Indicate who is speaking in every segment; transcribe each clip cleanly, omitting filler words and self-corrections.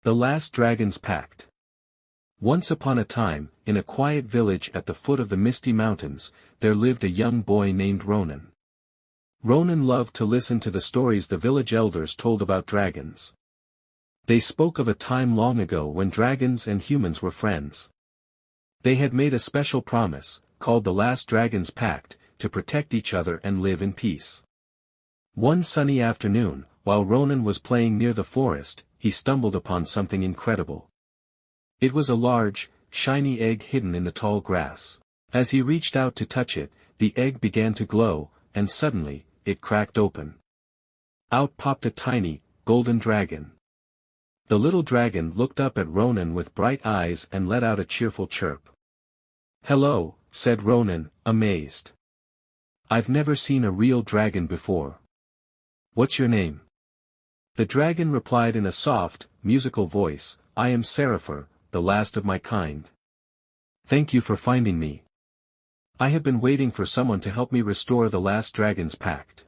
Speaker 1: The Last Dragon's Pact. Once upon a time, in a quiet village at the foot of the Misty Mountains, there lived a young boy named Ronan. Ronan loved to listen to the stories the village elders told about dragons. They spoke of a time long ago when dragons and humans were friends. They had made a special promise, called the Last Dragon's Pact, to protect each other and live in peace. One sunny afternoon, while Ronan was playing near the forest, he stumbled upon something incredible. It was a large, shiny egg hidden in the tall grass. As he reached out to touch it, the egg began to glow, and suddenly, it cracked open. Out popped a tiny, golden dragon. The little dragon looked up at Ronan with bright eyes and let out a cheerful chirp. "Hello," said Ronan, amazed. "I've never seen a real dragon before. What's your name?" The dragon replied in a soft, musical voice, "I am Seraphir, the last of my kind. Thank you for finding me. I have been waiting for someone to help me restore the Last Dragon's Pact."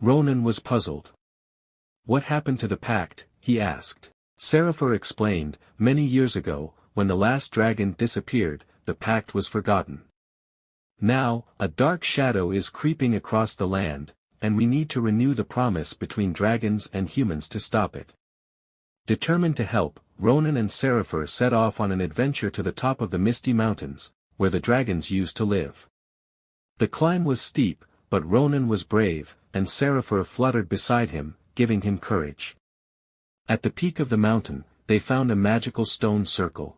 Speaker 1: Ronan was puzzled. "What happened to the pact?" he asked. Seraphir explained, "Many years ago, when the last dragon disappeared, the pact was forgotten. Now, a dark shadow is creeping across the land, and we need to renew the promise between dragons and humans to stop it." Determined to help, Ronan and Seraphir set off on an adventure to the top of the Misty Mountains, where the dragons used to live. The climb was steep, but Ronan was brave, and Seraphir fluttered beside him, giving him courage. At the peak of the mountain, they found a magical stone circle.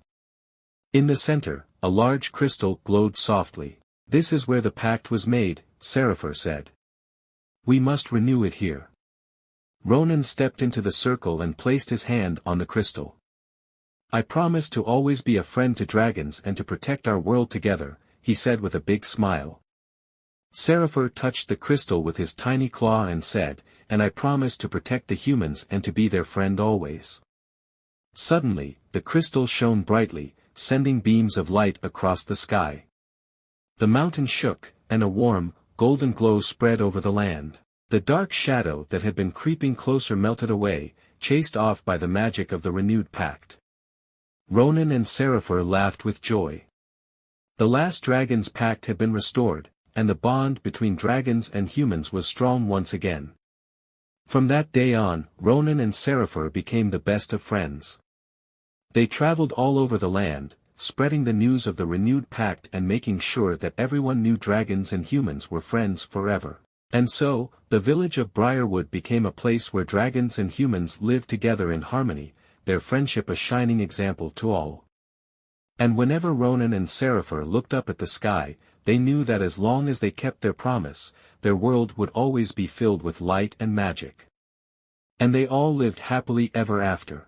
Speaker 1: In the center, a large crystal glowed softly. "This is where the pact was made," Seraphir said. "We must renew it here." Ronan stepped into the circle and placed his hand on the crystal. "I promise to always be a friend to dragons and to protect our world together," he said with a big smile. Seraphir touched the crystal with his tiny claw and said, "And I promise to protect the humans and to be their friend always." Suddenly, the crystal shone brightly, sending beams of light across the sky. The mountain shook, and a warm, golden glow spread over the land. The dark shadow that had been creeping closer melted away, chased off by the magic of the renewed pact. Ronan and Seraphir laughed with joy. The Last Dragon's Pact had been restored, and the bond between dragons and humans was strong once again. From that day on, Ronan and Seraphir became the best of friends. They traveled all over the land, spreading the news of the renewed pact and making sure that everyone knew dragons and humans were friends forever. And so, the village of Briarwood became a place where dragons and humans lived together in harmony, their friendship a shining example to all. And whenever Ronan and Seraphir looked up at the sky, they knew that as long as they kept their promise, their world would always be filled with light and magic. And they all lived happily ever after.